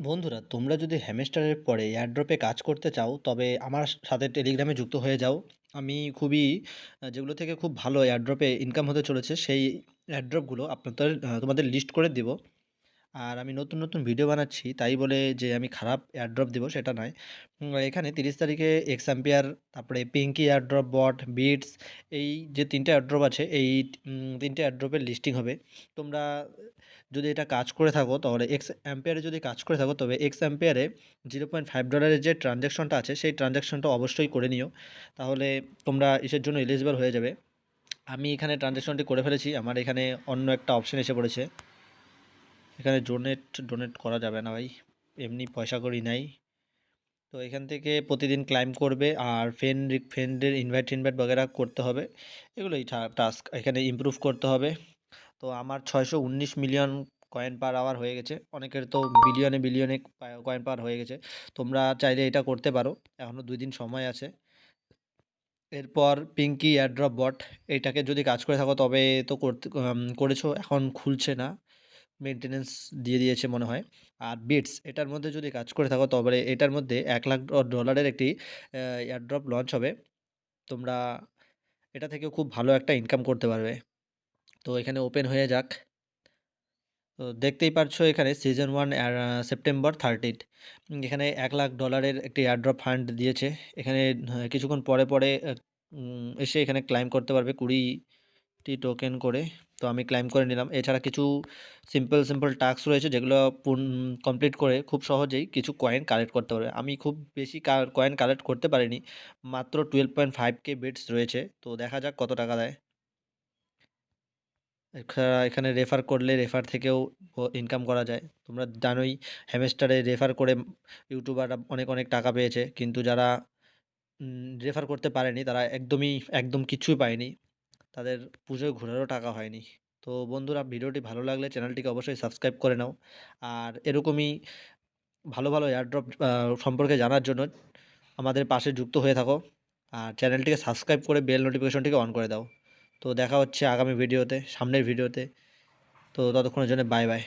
বন্ধুরা, তোমরা যদি হ্যামস্টারের পরে এয়ারড্রপে কাজ করতে চাও, তবে আমার সাথে টেলিগ্রামে যুক্ত হয়ে যাও। আমি খুবই যেগুলো থেকে খুব ভালো এয়ারড্রপে ইনকাম হতে চলেছে, সেই এয়ারড্রপগুলো তোমাদের লিস্ট করে দিব। আর আমি নতুন নতুন ভিডিও বানাচ্ছি, তাই বলে যে আমি খারাপ এয়ারড্রপ দিব সেটা নয়। এখানে 30 তারিখে এক্সাম্পিয়ার, তারপরে পিঙ্কি এয়ারড্রপ, বট, বিটস, এই যে 3টে এয়ারড্রপ আছে, এই 3টে এয়ারড্রপের লিস্টিং হবে। তোমরা যদি এটা কাজ করে থাকো, তাহলে এক্স অ্যাম্পিয়ারে যদি কাজ করে থাকো, তবে এক্স অ্যাম্পিয়ারে $0.5 যে ট্রানজ্যাকশনটা আছে, সেই ট্রানজ্যাকশনটা অবশ্যই করে নিও। তাহলে তোমরা ইসের জন্য এলিজিবল হয়ে যাবে। আমি এখানে ট্রানজ্যাকশনটি করে ফেলেছি। আমার এখানে অন্য একটা অপশন এসে পড়েছে। এখানে ডোনেট করা যাবে না ভাই, এমনি পয়সা কড়ি নাই। তো এখান থেকে প্রতিদিন ক্লাইম করবে, আর ফ্রেন্ডের ইনভাইট বগেরা করতে হবে। এগুলোই টাস্ক, এখানে ইমপ্রুভ করতে হবে। তো আমার 619 মিলিয়ন কয়েন পার আওয়ার হয়ে গেছে। অনেকের তো বিলিয়নে বিলিয়নে কয়েন পার হয়ে গেছে। তোমরা চাইলে এটা করতে পারো, এখনও 2 দিন সময় আছে। এরপর পিঙ্কি এয়ারড্রপ বট, এইটাকে যদি কাজ করে থাকো, তবে তো করেছো, এখন খুলছে না, মেনটেনেন্স দিয়ে দিয়েছে মনে হয়। আর বিটস, এটার মধ্যে যদি কাজ করে থাকো, তবে এটার মধ্যে $1 লাখ একটি এয়ারড্রপ লঞ্চ হবে। তোমরা এটা থেকে খুব ভালো একটা ইনকাম করতে পারবে। তো এখানে ওপেন হয়ে যাক। তো দেখতেই পারছো এখানে সিজন 1 সেপ্টেম্বর 30। এখানে $1 লাখ একটি এয়ারড্রপ ফান্ড দিয়েছে। এখানে কিছুক্ষণ পরে পরে এসে এখানে ক্লাইম করতে পারবে 20টি টোকেন করে। তো আমি ক্লাইম করে নিলাম। এছাড়া কিছু সিম্পল টাস্ক রয়েছে, যেগুলো কমপ্লিট করে খুব সহজেই কিছু কয়েন কালেক্ট করতে পারবে। আমি খুব বেশি কয়েন কালেক্ট করতে পারিনি, মাত্র 12.5K বিটস রয়েছে। তো দেখা যাক কত টাকা দেয়। এখানে রেফার করলে, রেফার থেকেও ইনকাম করা যায়। তোমরা জানোই, হ্যামস্টারে রেফার করে ইউটিউবাররা অনেক অনেক টাকা পেয়েছে, কিন্তু যারা রেফার করতে পারেনি, তারা একদম কিছুই পায়নি। তাদের পুজোয় ঘোরারও টাকা হয়নি। তো বন্ধুরা, ভিডিওটি ভালো লাগলে চ্যানেলটিকে অবশ্যই সাবস্ক্রাইব করে নাও। আর এরকমই ভালো ভালো এয়ারড্রপ সম্পর্কে জানার জন্য আমাদের পাশে যুক্ত হয়ে থাকো। আর চ্যানেলটিকে সাবস্ক্রাইব করে বেল নোটিফিকেশনটিকে অন করে দাও। তো দেখা হচ্ছে আগামী ভিডিওতে, সামনের ভিডিওতে। তো ততক্ষণের জন্য বাই বাই।